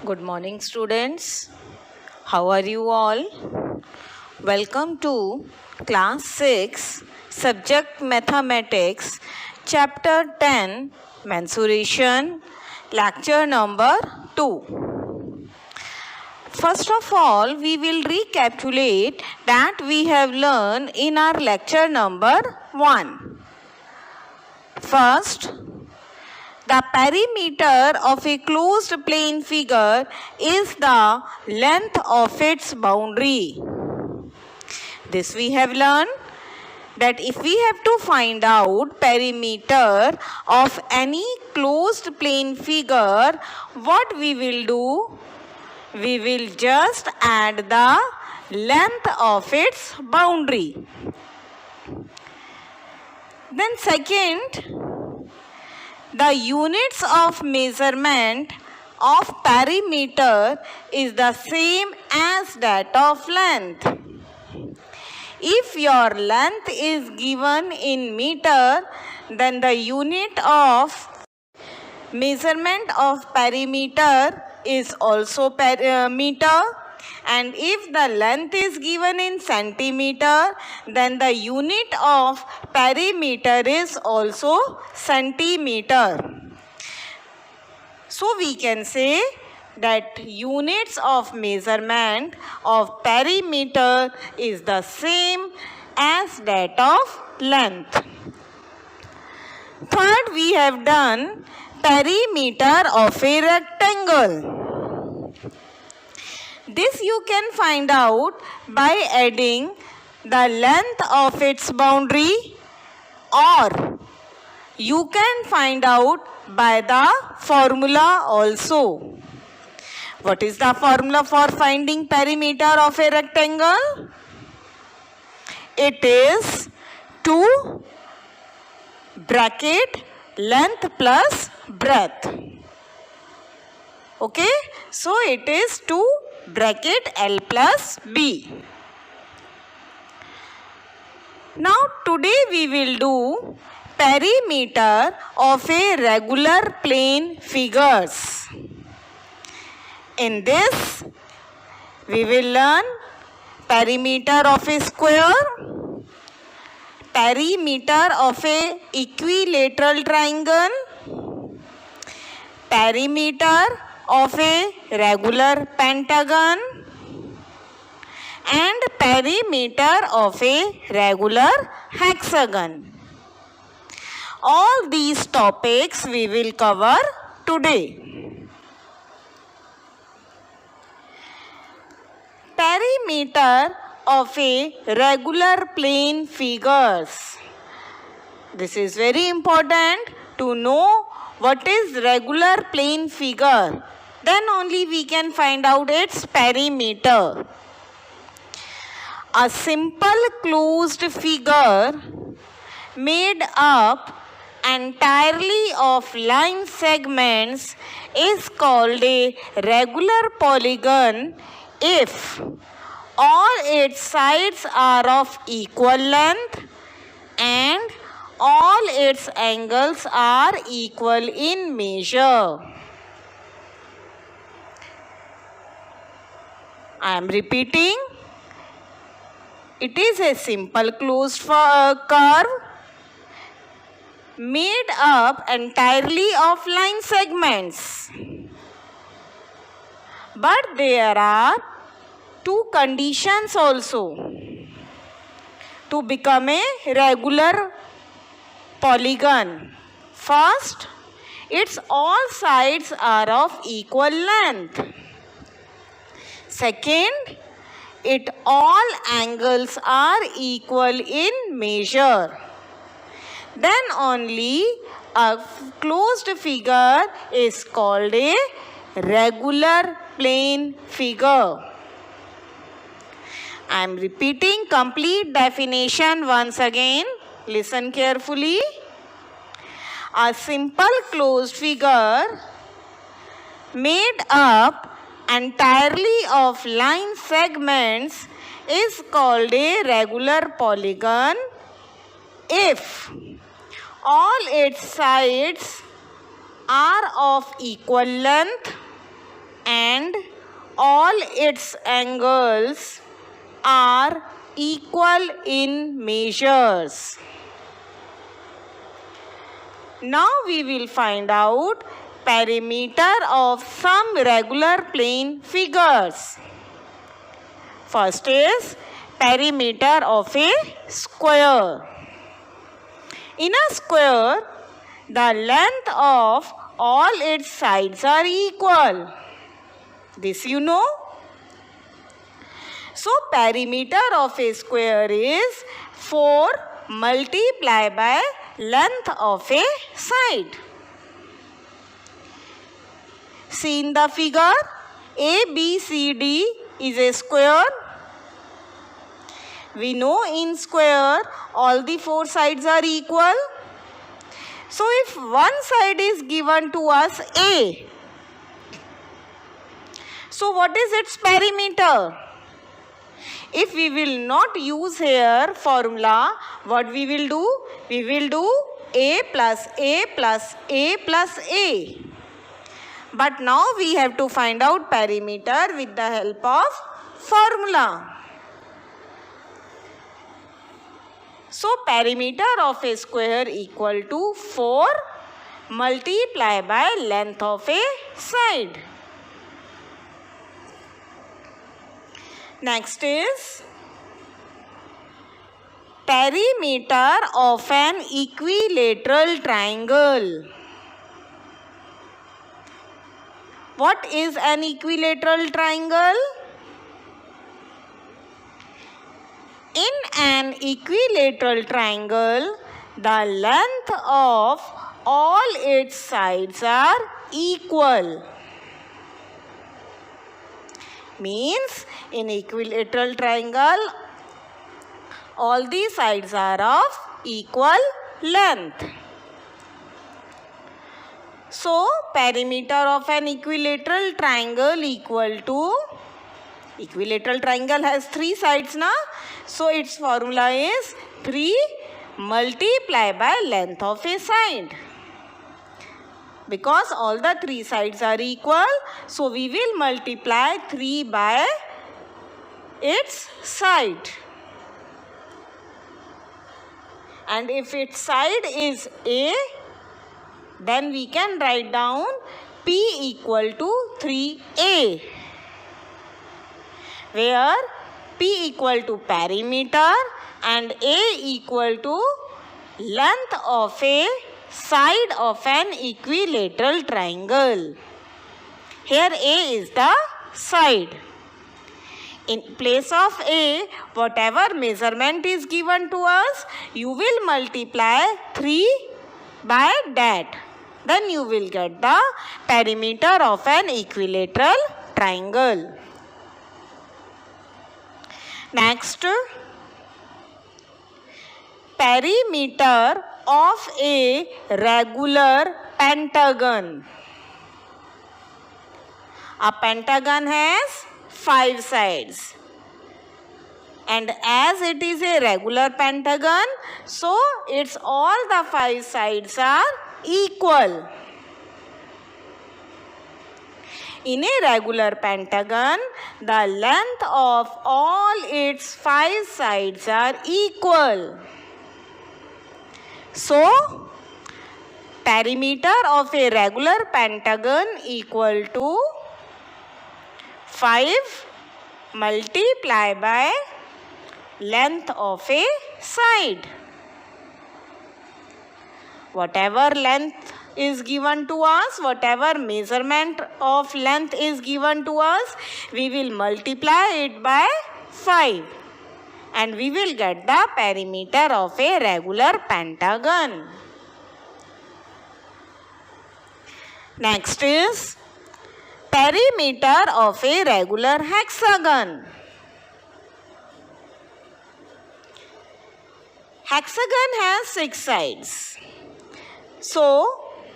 Good morning, students. How are you all? Welcome to Class 6, Subject Mathematics, Chapter 10, Mensuration, Lecture number 2. First of all, we will recapitulate that we have learned in our lecture number 1. First, the perimeter of a closed plane figure is the length of its boundary. This we have learned that if we have to find out perimeter of any closed plane figure, what we will do? We will just add the length of its boundary. Then second, the units of measurement of perimeter is the same as that of length. If your length is given in meter, then the unit of measurement of perimeter is also meter. And if the length is given in centimeter, then the unit of perimeter is also centimeter. So we can say that units of measurement of perimeter is the same as that of length. Third, we have done perimeter of a rectangle. This you can find out by adding the length of its boundary, or you can find out by the formula also. What is the formula for finding perimeter of a rectangle? It is 2 bracket length plus breadth. Okay, so it is 2 bracket L plus B. Now today we will do perimeter of a regular plane figures. In this we will learn perimeter of a square, perimeter of a equilateral triangle, perimeter of a regular pentagon, and perimeter of a regular hexagon. All these topics we will cover today. Perimeter of a regular plane figures. This is very important to know what is regular plane figure. Then only we can find out its perimeter. A simple closed figure made up entirely of line segments is called a regular polygon if all its sides are of equal length and all its angles are equal in measure. I am repeating. It is a simple closed curve made up entirely of line segments. But there are two conditions also to become a regular polygon. First, its all sides are of equal length. Second, its all angles are equal in measure. Then only a closed figure is called a regular plane figure. I am repeating complete definition once again. Listen carefully. A simple closed figure made up entirely of line segments is called a regular polygon if all its sides are of equal length and all its angles are equal in measures. Now we will find out perimeter of some regular plane figures. First is perimeter of a square. In a square, the length of all its sides are equal. This you know. So perimeter of a square is 4 multiplied by length of a side. See in the figure, ABCD is a square. We know in square all the 4 sides are equal. So if one side is given to us A, so what is its perimeter? If we will not use here formula, what we will do? We will do A plus A plus A plus A. But now we have to find out perimeter with the help of formula. So perimeter of a square equal to 4 multiplied by length of a side. Next is perimeter of an equilateral triangle. What is an equilateral triangle? In an equilateral triangle, the length of all its sides are equal. Means in equilateral triangle, all the sides are of equal length. So perimeter of an equilateral triangle equal to, equilateral triangle has 3 sides na, so its formula is 3 multiplied by length of a side. Because all the 3 sides are equal, so we will multiply 3 by its side. And if its side is A, then we can write down P equal to 3A, where P equal to perimeter and A equal to length of a side of an equilateral triangle. Here A is the side. In place of A, whatever measurement is given to us, you will multiply 3 by that. Then you will get the perimeter of an equilateral triangle. Next, perimeter of a regular pentagon. A pentagon has 5 sides. And as it is a regular pentagon, so its all the 5 sides are equal. In a regular pentagon, the length of all its 5 sides are equal. So, perimeter of a regular pentagon equal to 5 multiplied by length of a side. Whatever length is given to us, whatever measurement of length is given to us, we will multiply it by 5 and we will get the perimeter of a regular pentagon. Next is perimeter of a regular hexagon. Hexagon has 6 sides. So,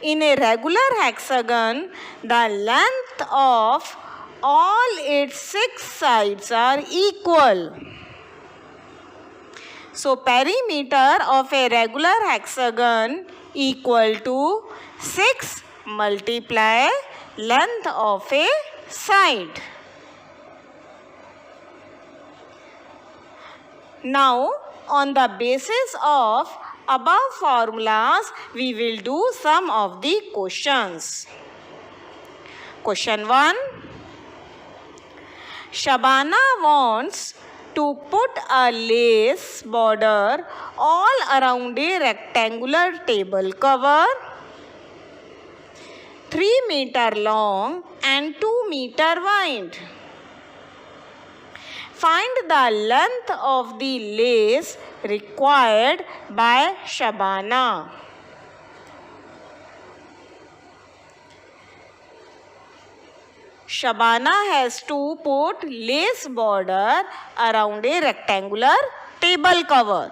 in a regular hexagon, the length of all its 6 sides are equal. So, perimeter of a regular hexagon equal to 6 multiply length of a side. Now, on the basis of above formulas, we will do some of the questions. Question 1. Shabana wants to put a lace border all around a rectangular table cover 3 meter long and 2 meter wide. Find the length of the lace required by Shabana. Shabana has to put lace border around a rectangular table cover.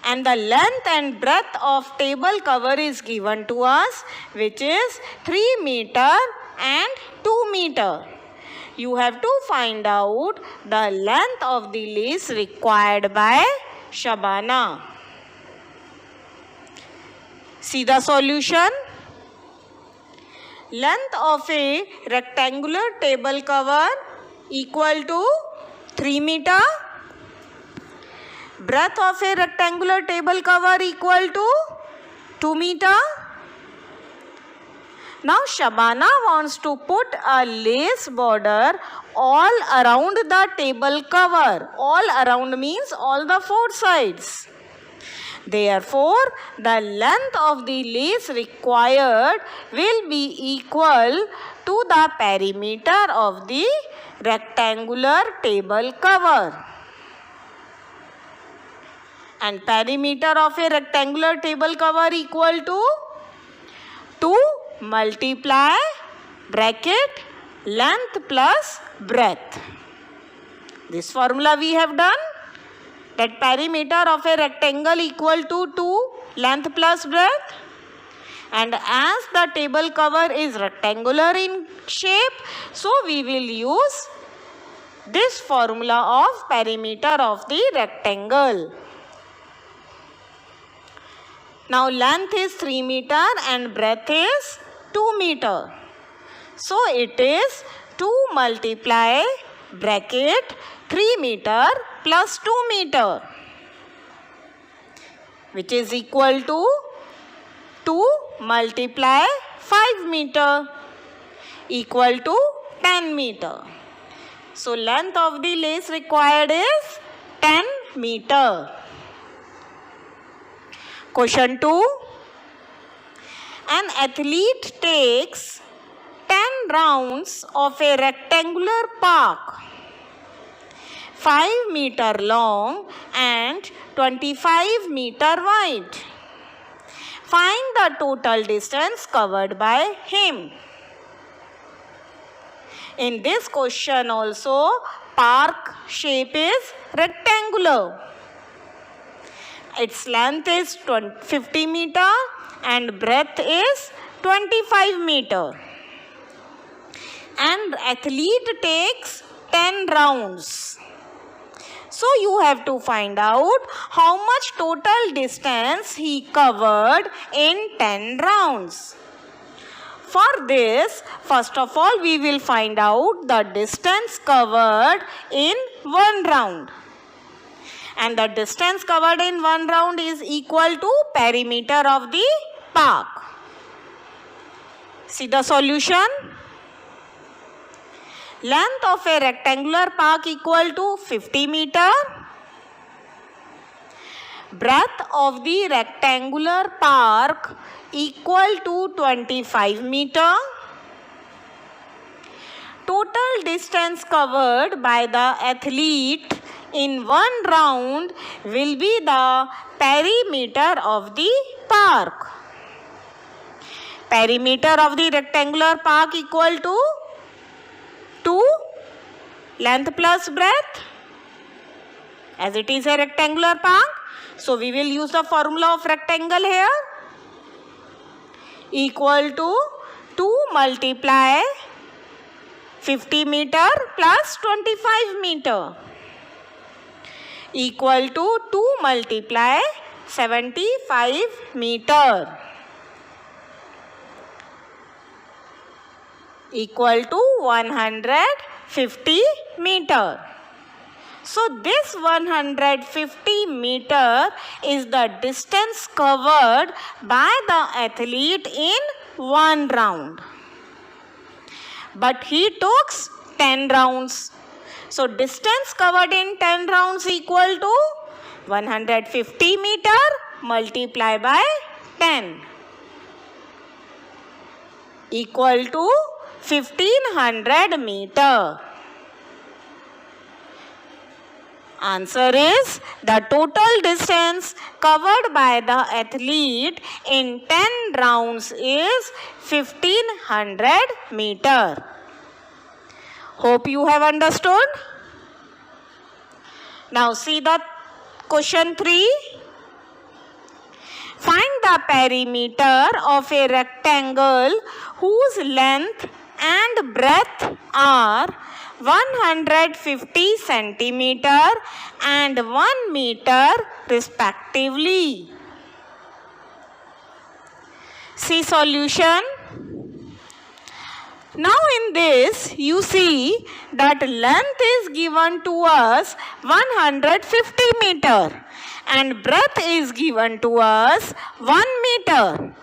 And the length and breadth of table cover is given to us, which is 3 meter and 2 meter. You have to find out the length of the lace required by Shabana. See the solution. Length of a rectangular table cover equal to 3 meter. Breadth of a rectangular table cover equal to 2 meter. Now Shabana wants to put a lace border all around the table cover. All around means all the 4 sides. Therefore, the length of the lace required will be equal to the perimeter of the rectangular table cover. And perimeter of a rectangular table cover equal to 2 multiply bracket length plus breadth. This formula we have done. That perimeter of a rectangle equal to 2 length plus breadth. And as the table cover is rectangular in shape, so we will use this formula of perimeter of the rectangle. Now length is 3 meter and breadth is 2 meter. So it is 2 multiply bracket 3 meter plus 2 meter, which is equal to 2 multiply 5 meter equal to 10 meter. So length of the lace required is 10 meter. Question 2. An athlete takes 10 rounds of a rectangular park 5 meter long and 25 meter wide. Find the total distance covered by him. In this question also, park shape is rectangular. Its length is 50 meter and breadth is 25 meter. And athlete takes 10 rounds. So you have to find out how much total distance he covered in 10 rounds. For this, first of all, we will find out the distance covered in 1 round. And the distance covered in 1 round is equal to perimeter of the park. See the solution. Length of a rectangular park equal to 50 meter. Breadth of the rectangular park equal to 25 meter. Total distance covered by the athlete in 1 round will be the perimeter of the park. Perimeter of the rectangular park equal to 2 length plus breadth, as it is a rectangular park. So we will use the formula of rectangle here. Equal to 2 multiply 50 meter plus 25 meter. Equal to 2 multiply 75 meter. equal to 150 meter. So this 150 meter is the distance covered by the athlete in one round. But he took 10 rounds. So distance covered in 10 rounds equal to 150 meter multiplied by 10 equal to 1500 meter. Answer is the total distance covered by the athlete in 10 rounds is 1500 meter. Hope you have understood. Now see the question 3. Find the perimeter of a rectangle whose length and breadth are 150 centimeter and 1 meter respectively. See solution. Now in this you see that length is given to us 150 meter and breadth is given to us 1 meter.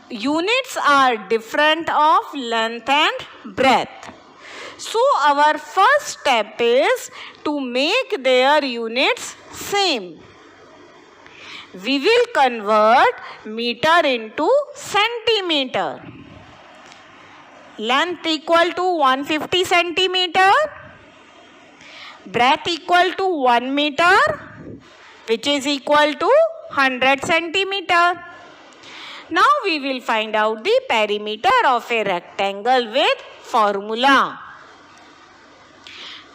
Units are different of length and breadth. So our first step is to make their units same. We will convert meter into centimeter. Length equal to 150 centimeter. Breadth equal to 1 meter, which is equal to 100 centimeter. Now we will find out the perimeter of a rectangle with formula.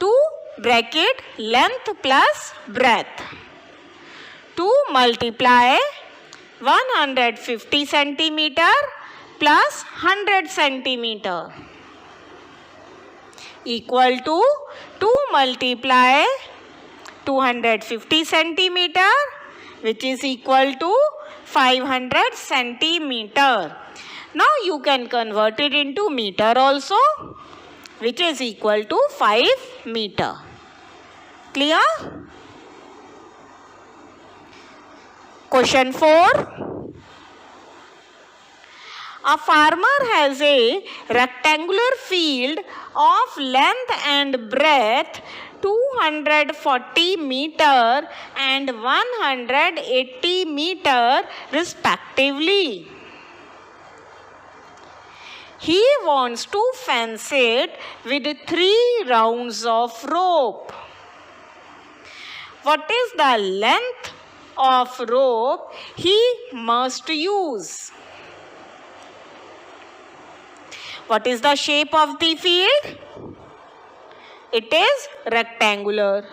2 bracket length plus breadth. 2 multiply 150 centimeter plus 100 centimeter equal to 2 multiply 250 centimeter, which is equal to 500 centimeter. Now you can convert it into meter also, which is equal to 5 meter. Clear? Question 4. A farmer has a rectangular field of length and breadth 240 meter and 180 meter respectively. He wants to fence it with 3 rounds of rope. What is the length of rope he must use? What is the shape of the field? It is rectangular.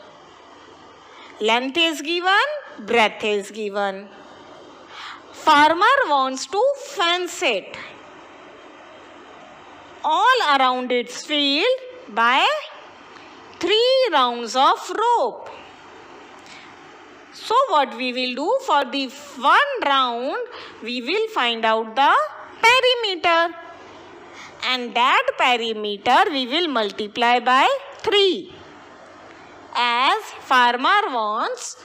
Length is given, breadth is given. Farmer wants to fence it all around its field by 3 rounds of rope. So what we will do, for the 1 round, we will find out the perimeter. And that perimeter we will multiply by 3. As farmer wants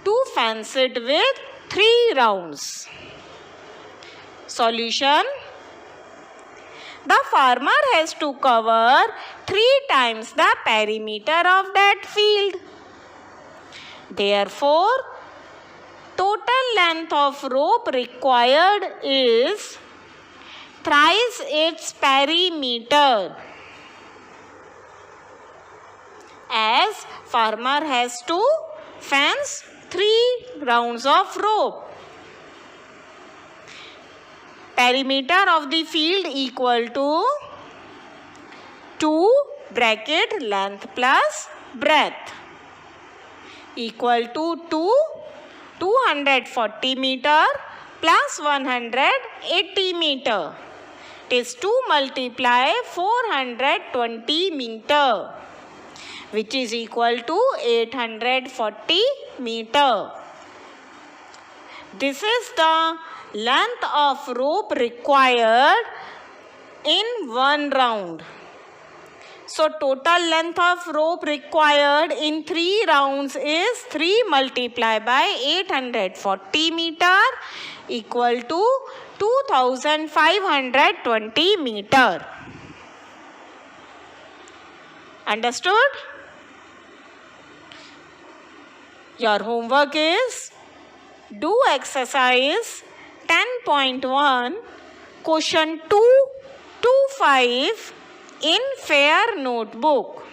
to fence it with 3 rounds. Solution. The farmer has to cover 3 times the perimeter of that field. Therefore, total length of rope required is thrice its perimeter. As farmer has to fence 3 rounds of rope. Perimeter of the field equal to 2 bracket length plus breadth equal to 240 meter plus 180 meter. It is 2 multiply 420 meter, which is equal to 840 meter. This is the length of rope required in one round. So total length of rope required in 3 rounds is 3 multiplied by 840 meter equal to 2520 meter. Understood? Your homework is do exercise 10.1 question 2 to 5 in fair notebook.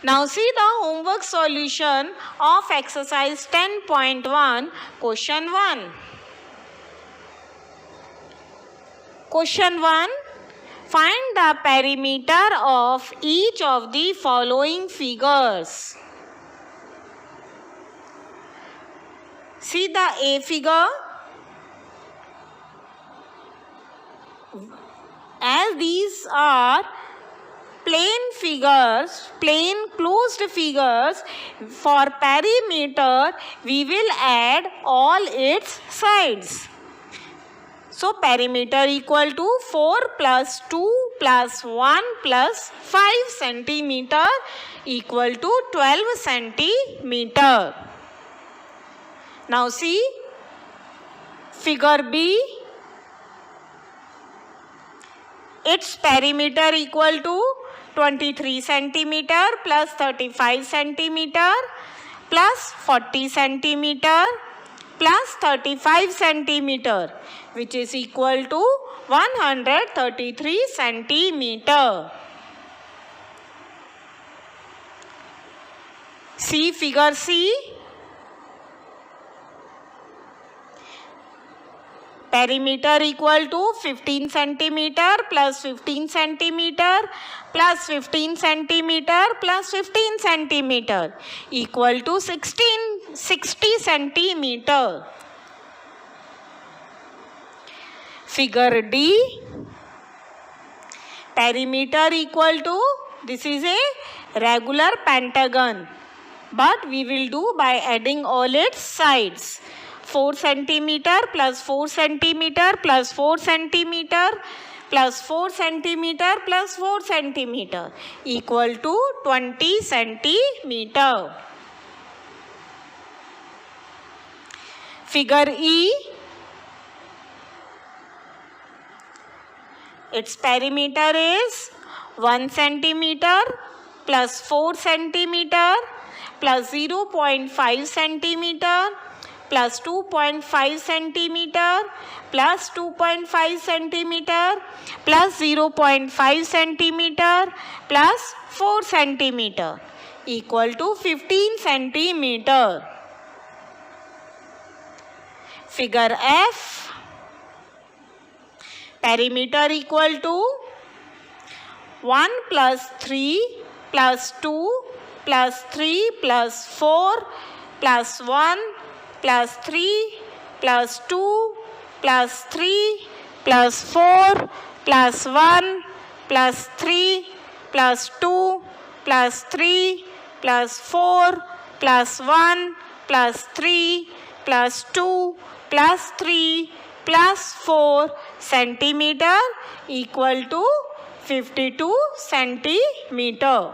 Now see the homework solution of exercise 10.1 question 1. Question 1. Find the perimeter of each of the following figures. See the A figure. As these are plain figures, plain closed figures, for perimeter we will add all its sides. So perimeter equal to 4 plus 2 plus 1 plus 5 centimeter equal to 12 centimeter. Now see figure B. Its perimeter equal to 23 centimeter plus 35 centimeter plus 40 centimeter plus 35 centimeter, which is equal to 133 centimeter. See figure C. Perimeter equal to 15 centimeter plus 15 centimeter plus 15 centimeter plus 15 centimeter equal to 60 centimeter. Figure D. Perimeter equal to, this is a regular pentagon, but we will do by adding all its sides. 4 centimeter plus 4 centimeter plus 4 centimeter plus 4 centimeter plus 4 centimeter equal to 20 centimeter. Figure E. Its perimeter is 1 centimeter plus 4 centimeter plus 0.5 centimeter plus 2.5 centimeter plus 2.5 centimeter plus 0.5 centimeter plus 4 centimeter equal to 15 centimeter. Figure F. Perimeter equal to 1 plus 3 plus 2 plus 3 plus 4 plus 1 plus 3 plus 2 plus 3 plus 4 plus 1 plus 3 plus 2 plus 3 plus 4 plus 1 plus 3 plus 2 plus 3 plus 4 centimeter equal to 52 centimeter.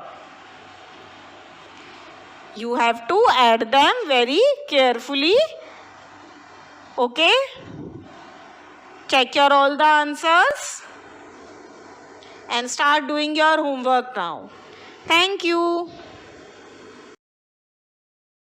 You have to add them very carefully. Okay? Check your all the answers and start doing your homework now. Thank you.